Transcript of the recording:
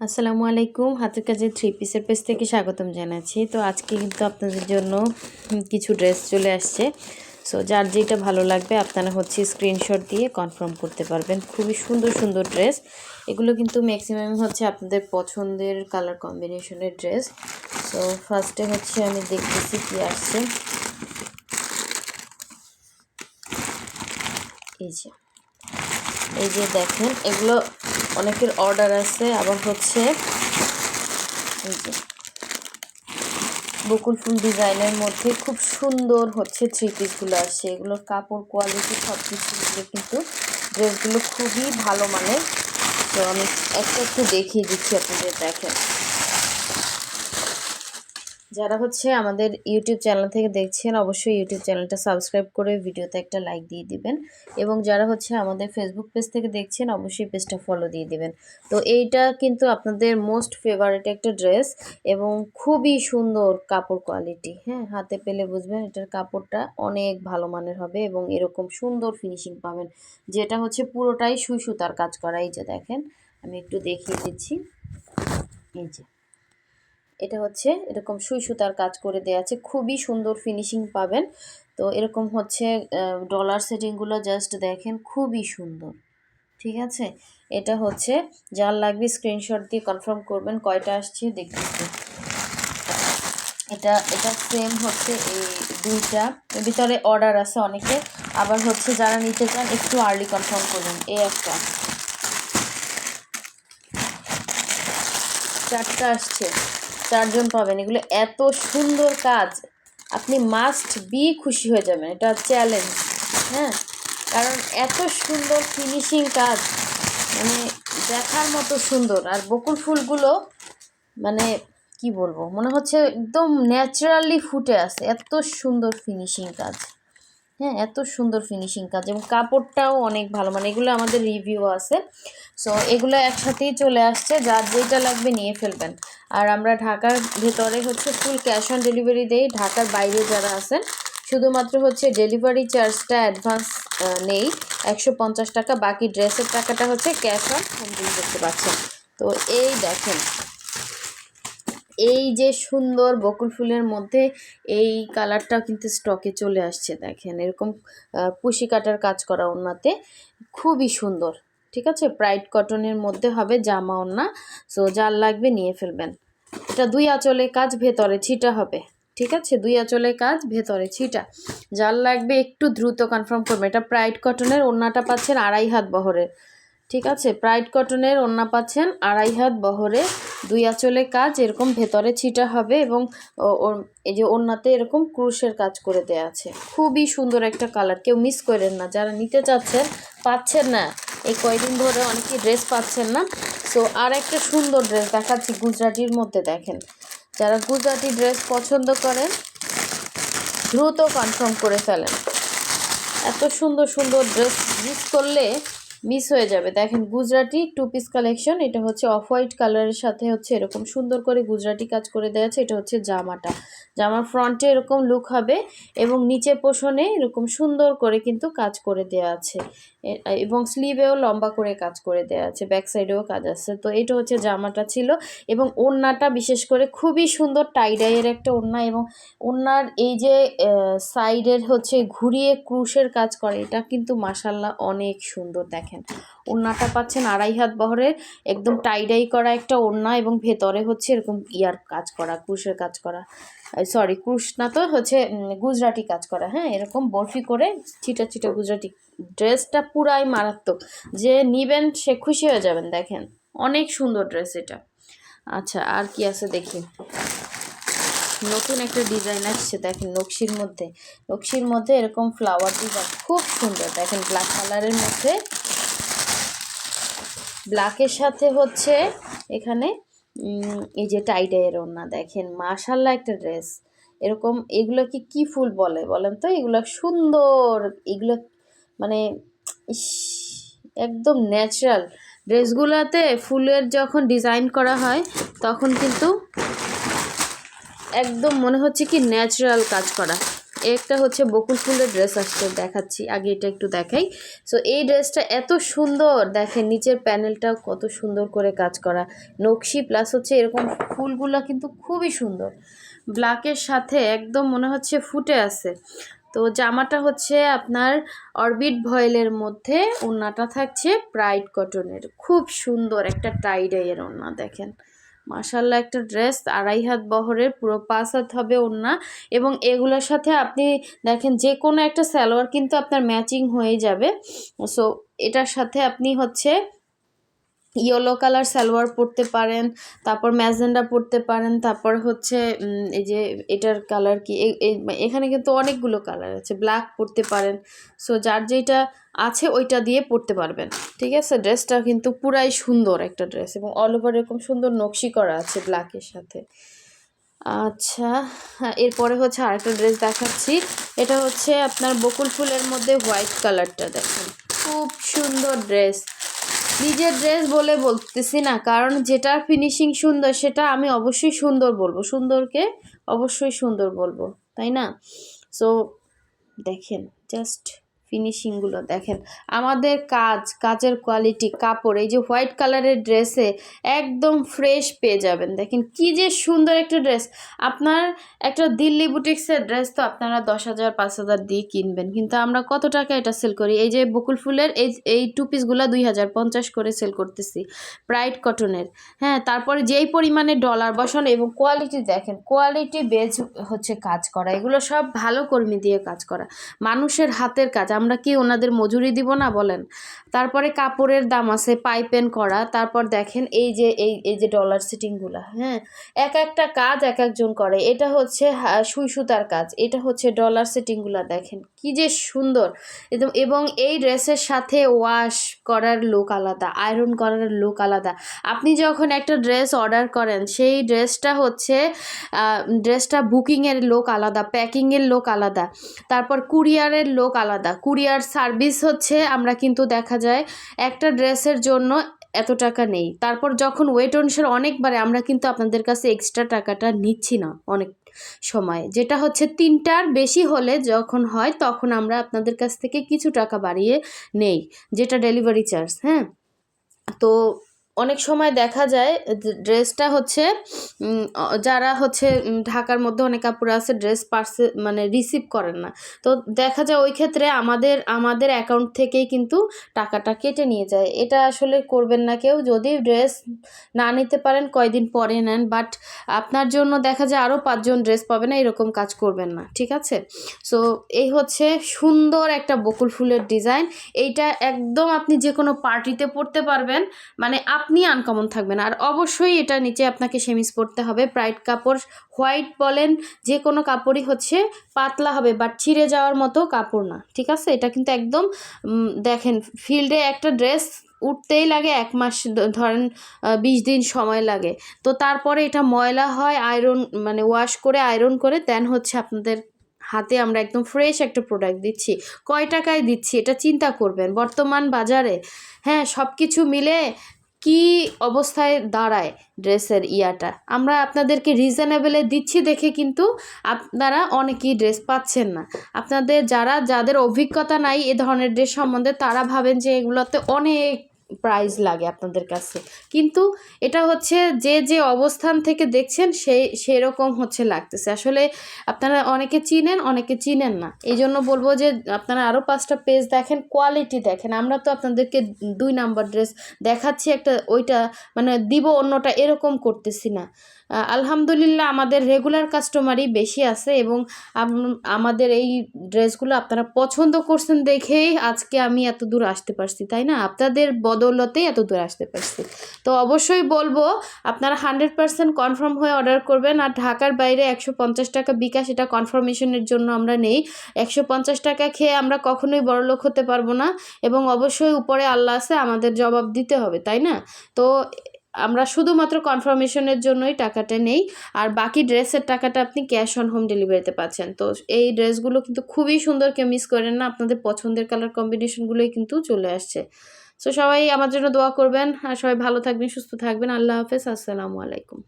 আসসালামু আলাইকুম, হাতের কাজে থ্রি পিসের পেজ থেকে স্বাগতম জানাচ্ছি। তো আজকে কিন্তু আপনাদের জন্য কিছু ড্রেস চলে আসছে। সো যার যেটা ভালো লাগবে আপনারা স্ক্রিনশট দিয়ে কনফার্ম করতে পারবেন। খুবই সুন্দর সুন্দর ড্রেস, এগুলো কিন্তু ম্যাক্সিমাম আপনাদের পছন্দের কালার কম্বিনেশনের ড্রেস। সো ফার্স্টে আমি দেখতেছি কি আসছে। এই যে দেখেন, এগুলো অনেকের অর্ডার আছে। আবার এই যে বকুল ফুল ডিজাইনের মধ্যে খুব সুন্দর থ্রি পিসগুলো আসছে। এগুলোর কাপড় কোয়ালিটি সব কিছু কিন্তু ড্রেসগুলো খুবই ভালো মানের। তো আমি একটা একটু দেখিয়ে দিচ্ছি আপনাদের। দেখেন, যারা আমাদের ইউটিউব চ্যানেল থেকে দেখছেন অবশ্যই ইউটিউব চ্যানেলটা সাবস্ক্রাইব করে ভিডিওতে একটা লাইক দিয়ে দিবেন, এবং যারা আমাদের ফেসবুক পেজ থেকে দেখছেন অবশ্যই পেজটা ফলো দিয়ে দিবেন। তো এইটা কিন্তু আপনাদের মোস্ট ফেভারিট একটা ড্রেস, এবং খুবই সুন্দর কাপড় কোয়ালিটি। হ্যাঁ, হাতে পেলে বুঝবেন এটার কাপড়টা অনেক ভালো মানের হবে, এবং এরকম সুন্দর ফিনিশিং পাবেন, যেটা পুরোটাই সুই সুতার কাজ করা। এই যে দেখেন, আমি একটু দেখিয়ে দিচ্ছি। এই যে এটা এরকম সুই সুতার কাজ করে দেওয়া আছে, খুবই সুন্দর ফিনিশিং পাবেন। তো এরকম ডলার সেটিংগুলো জাস্ট দেখেন, খুবই সুন্দর। ঠিক আছে, এটা যার লাগবে স্ক্রিনশট দিয়ে কনফার্ম করবেন। কয়টা আসছে দেখতেছি। এটা সেম এই দুইটা ভিতরে অর্ডার আছে অনেকে। আবার যারা নিতে চান একটু আর্লি কনফার্ম করবেন। এই একটা, চারটা আসছে, চারজন পাবেন। এগুলো এত সুন্দর কাজ, আপনি মাস্ট বি খুশি হয়ে যাবেন। এটা চ্যালেঞ্জ, হ্যাঁ, কারণ এত সুন্দর ফিনিশিং কাজ, মানে দেখার মতো সুন্দর। আর বকুল ফুলগুলো মানে কি বলবো, মনে হচ্ছে একদম ন্যাচারালি ফুটে আছে, এত সুন্দর ফিনিশিং কাজ। হ্যাঁ, এত সুন্দর ফিনিশিং কাজ, এবং কাপড়টাও অনেক ভালো। মানে এগুলো আমাদের রিভিউ আছে। সো এগুলো একসাথেই চলে আসছে, যার যেটা লাগবে নিয়ে ফেলবেন। আর আমরা ঢাকার ভেতরে ফুল ক্যাশ অন ডেলিভারি দেই। ঢাকার বাইরে যারা আছেন শুধুমাত্র ডেলিভারি চার্জটা অ্যাডভান্স নেই 150 টাকা, বাকি ড্রেসের টাকাটা ক্যাশ অন হোম ডেলিভারি পাচ্ছেন। তো এই দেখেন, এই যে সুন্দর বকুল ফুলের মধ্যে এই কালারটাও কিন্তু স্টকে চলে আসছে। দেখেন, এরকম কুশি কাটার কাজ করা ওড়নাতে, খুবই সুন্দর। ঠিক আছে, প্রাইড কটনের মধ্যে হবে জামা ওড়না। সো যার লাগবে নিয়ে ফেলবেন। এটা দুই আঁচলে কাজ, ভেতরে ছিটা হবে। ঠিক আছে, দুই আঁচলে কাজ, ভেতরে ছিটা। যার লাগবে একটু দ্রুত কনফার্ম করবেন। এটা প্রাইড কটনের, ওড়নাটা পাচ্ছেন 2.5 হাত বহরের। ঠিক আছে, প্রাইড কটনের ওড়না পাচ্ছেন 2.5 হাত বহরে, দুই আঁচলে কাজ, এরকম ভেতরে ছিটা হবে, এবং এই যে ওড়নাতে এরকম ক্রুশের কাজ করে দেওয়া আছে। খুবই সুন্দর একটা কালার, কেউ মিস করেন না। যারা নিতে চাচ্ছেন, পাচ্ছেন না, এই কয়দিন ধরে অনেকেই ড্রেস পাচ্ছেন না। সো আর একটা সুন্দর ড্রেস দেখাচ্ছি গুজরাটির মধ্যে। দেখেন, যারা গুজরাটি ড্রেস পছন্দ করেন দ্রুত কনফার্ম করে ফেলেন। এত সুন্দর সুন্দর ড্রেস মিস করলে মিস হয়ে যাবে। দেখেন, গুজরাটি টু পিস কালেকশন। এটা অফ হোয়াইট কালারের সাথে এরকম সুন্দর করে গুজরাটি কাজ করে দেওয়া আছে। এটা জামাটা, জামার ফ্রন্টে এরকম লুক হবে, এবং নিচে পোষণে এরকম সুন্দর করে কিন্তু কাজ করে দেওয়া আছে, এবং স্লিভেও লম্বা করে কাজ করে দেওয়া আছে, ব্যাক সাইডেও কাজ আছে। তো এটা জামাটা ছিল, এবং ওড়নাটা বিশেষ করে খুবই সুন্দর টাইডাইয়ের একটা ওড়না, এবং ওড়নার এই যে সাইডের ঘুরিয়ে ক্রুশের কাজ করে, এটা কিন্তু মাশাল্লাহ অনেক সুন্দর। দেখেন, ওড়নাটা পাচ্ছেন 2.5 হাত বহরের, একদম টাইডাই করা একটা ওড়না, এবং ভেতরে এরকম ইয়ার কাজ করা, ক্রুশের কাজ করা। সরি, ক্রুশ না, তো গুজরাটি কাজ করা। হ্যাঁ, এরকম বরফি করে ছিটা ছিটা গুজরাটি। ড্রেসটা পুরাই মারাত্মক, যে নিবেন সে খুশি হয়ে যাবেন। দেখেন, অনেক সুন্দর ড্রেস এটা। আচ্ছা, আর কি আছে দেখি। নতুন একটা ডিজাইন আসছে, দেখেন, নকশির মধ্যে এরকম ফ্লাওয়ার ডিজাইন, খুব সুন্দর। দেখেন, ব্ল্যাক কালারের মধ্যে, ব্ল্যাকের সাথে এখানে এই যে টাইডাইয়ের ওড়না। দেখেন, মাশাল্লাহ একটা ড্রেস। এরকম এগুলো কি ফুল বলেন তো? এগুলো সুন্দর, এগুলো মানে একদম ন্যাচারাল। ড্রেসগুলোতে ফুলের যখন ডিজাইন করা হয় তখন কিন্তু একদম মনে হচ্ছে কি ন্যাচারাল কাজ করা। একটা হচ্ছে বকুল ফুলের ড্রেস আসছে, দেখাচ্ছি, আগে এটা একটু দেখাই। সো এই ড্রেসটা এত সুন্দর, দেখেন নিচের প্যানেলটাও কত সুন্দর করে কাজ করা, নকশি প্লাস হচ্ছে এরকম ফুলগুলো কিন্তু খুবই সুন্দর, ব্ল্যাকের সাথে একদম মনে হচ্ছে ফুটে আছে। তো জামাটা হচ্ছে আপনার অরবিট ভয়েলের মধ্যে, ওড়নাটা থাকছে ব্রাইট কটনের, খুব সুন্দর একটা টাই ডাইয়ের ওড়না, দেখেন মাশাল্লাহ একটা ড্রেস, 2.5 হাত বহরের, পুরো 5 হাত হবে ওড়না। এবং এগুলোর সাথে আপনি দেখেন যে কোনো একটা সালোয়ার কিন্তু আপনার ম্যাচিং হয়ে যাবে। সো এটার সাথে আপনি হচ্ছে ইয়েলো কালার সালোয়ার পরতে পারেন, তারপর ম্যাজেন্ডা পরতে পারেন, তারপর হচ্ছে এই যে এটার কালার কি, এখানে কিন্তু অনেকগুলো কালার আছে, ব্ল্যাক পরতে পারেন। সো যার যেটা আছে ওইটা দিয়ে পরতে পারবেন, ঠিক আছে। ড্রেসটা কিন্তু পুরাই সুন্দর একটা ড্রেস, এবং অল ওভার এরকম সুন্দর নকশি করা আছে ব্ল্যাকের সাথে। আচ্ছা, হ্যাঁ, এরপরে হচ্ছে আরেকটা ড্রেস দেখাচ্ছি। এটা হচ্ছে আপনার বকুল ফুলের মধ্যে হোয়াইট কালারটা, দেখেন খুব সুন্দর ড্রেস। নিজের ড্রেস বলে বলতেছি না, কারণ যেটার ফিনিশিং সুন্দর সেটা আমি অবশ্যই সুন্দর বলবো, সুন্দরকে অবশ্যই সুন্দর বলবো, তাই না? সো দেখেন জাস্ট ফিনিশিংগুলো দেখেন, আমাদের কাজের কোয়ালিটি, কাপড়, এই যে হোয়াইট কালারের ড্রেসে একদম ফ্রেশ পেয়ে যাবেন। দেখেন কি যে সুন্দর একটা ড্রেস। আপনার একটা দিল্লি বুটিক্সের ড্রেস তো আপনারা 10,000 5,000 দিয়ে কিনবেন, কিন্তু আমরা কত টাকা এটা সেল করি? এই যে বকুল ফুলের এই 2 পিসগুলো 2,050 করে সেল করতেছি, ব্রাইট কটনের। হ্যাঁ, তারপরে যেই পরিমাণে ডলার বসানো, এবং কোয়ালিটি দেখেন, কোয়ালিটি বেজ হচ্ছে কাজ করা, এগুলো সব ভালো কর্মী দিয়ে কাজ করা, মানুষের হাতের কাজ, আমরা কি ওনাদের মজুরি দিব না বলেন? তারপরে কাপড়ের দাম আছে পাইপেন করা, তারপর দেখেন এই যে ডলার সিটিংগুলো, হ্যাঁ, এক একটা কাজ এক একজন করে। এটা হচ্ছে সুই সুতার কাজ, এটা হচ্ছে ডলার সিটিংগুলো, দেখেন কি যে সুন্দর। এবং এই ড্রেসের সাথে ওয়াশ করার লোক আলাদা, আয়রন করার লোক আলাদা। আপনি যখন একটা ড্রেস অর্ডার করেন, সেই ড্রেসটা বুকিংয়ের লোক আলাদা, প্যাকিংয়ের লোক আলাদা, তারপর কুরিয়ারের লোক আলাদা, কুরিয়ার সার্ভিস হচ্ছে, আমরা কিন্তু দেখা যায় একটা ড্রেসের জন্য এত টাকা নেই, তারপর যখন ওয়েট অনুসারে অনেক বাড়ে, আমরা কিন্তু আপনাদের কাছে এক্সট্রা টাকাটা নিচ্ছি না অনেক সময়, যেটা হচ্ছে 3টার বেশি হলে যখন হয়, তখন আমরা আপনাদের কাছ থেকে কিছু টাকা বাড়িয়ে নেই, যেটা ডেলিভারি চার্জ। হ্যাঁ, তো অনেক সময় দেখা যায় ড্রেসটা হচ্ছে যারা হচ্ছে ঢাকার মধ্যে অনেক কাপড় আছে, ড্রেস মানে রিসিভ করেন না, তো দেখা যায় ওই ক্ষেত্রে আমাদের অ্যাকাউন্ট থেকেই কিন্তু টাকাটা কেটে নিয়ে যায়। এটা আসলে করবেন না কেউ, যদি ড্রেস না নিতে পারেন কয়দিন পরে নেন, বাট আপনার জন্য দেখা যায় আরও 5 জন ড্রেস পাবে না, এরকম কাজ করবেন না, ঠিক আছে। সো এই হচ্ছে সুন্দর একটা বকুল ফুলের ডিজাইন, এইটা একদম আপনি যে কোনো পার্টিতে পরতে পারবেন, মানে আপনি আনকমন থাকবেন। আর অবশ্যই এটা নিচে আপনাকে সেমিজ পরতে হবে, ব্রাইট কাপড়, হোয়াইট বলেন যে কোনো কাপড়ই হচ্ছে পাতলা হবে, বাট ছিঁড়ে যাওয়ার মতো কাপড় না, ঠিক আছে। এটা কিন্তু একদম দেখেন ফিল্ডে একটা ড্রেস উঠতেই লাগে 1 মাস, ধরেন 20 দিন সময় লাগে, তো তারপরে এটা ময়লা হয়, আয়রন মানে ওয়াশ করে আয়রন করে দেন হচ্ছে আপনাদের হাতে আমরা একদম ফ্রেশ একটা প্রোডাক্ট দিচ্ছি। কয় টাকায় দিচ্ছি এটা চিন্তা করবেন বর্তমান বাজারে। হ্যাঁ, সব কিছু মিলে কি অবস্থায় দাঁড়ায় ড্রেসের ইয়াটা, আমরা আপনাদেরকে রিজনেবলে দিচ্ছি দেখে কিন্তু আপনারা অনেকেই ড্রেস পাচ্ছেন না। যাদের অভিজ্ঞতা নাই এ ধরনের ড্রেস সম্বন্ধে, তারা ভাবেন যে এগুলোতে অনেক প্রাইস লাগে আপনাদের কাছে, কিন্তু এটা হচ্ছে যে অবস্থান থেকে দেখছেন সেরকম হচ্ছে লাগতেছে। আসলে আপনারা অনেকে চিনেন, অনেকে চিনেন না, এই জন্য বলবো যে আপনারা আরও 5টা পেজ দেখেন, কোয়ালিটি দেখেন। আমরা তো আপনাদেরকে 2 নাম্বার ড্রেস দেখাচ্ছি, একটা ওইটা মানে দিব অন্যটা, এরকম করতেছি না। আলহামদুলিল্লাহ আমাদের রেগুলার কাস্টমারই বেশি আছে, এবং আমাদের এই ড্রেসগুলো আপনারা পছন্দ করছেন দেখেই আজকে আমি এত দূর আসতে পারছি, তাই না? আপনাদের বদৌলতেই এত দূর আসতে পারছি। তো অবশ্যই বলবো আপনারা 100% কনফার্ম হয়ে অর্ডার করবেন। আর ঢাকার বাইরে 150 টাকা বিকাশ, এটা কনফার্মেশনের জন্য আমরা নেই। 150 টাকা খেয়ে আমরা কখনোই বড়লোক হতে পারবো না, এবং অবশ্যই উপরে আল্লাহ আছে, আমাদের জবাব দিতে হবে, তাই না? তো আমরা শুধুমাত্র কনফার্মেশনের জন্যই টাকাটা নেই, আর বাকি ড্রেসের টাকাটা আপনি ক্যাশ অন হোম ডেলিভারিতে পাচ্ছেন। তো এই ড্রেসগুলো কিন্তু খুবই সুন্দর, কেউ মিস করেন না, আপনাদের পছন্দের কালার কম্বিনেশনগুলোই কিন্তু চলে আসছে। সো সবাই আমার জন্য দোয়া করবেন, আর সবাই ভালো থাকবেন, সুস্থ থাকবেন। আল্লাহ হাফেজ, আসসালামু আলাইকুম।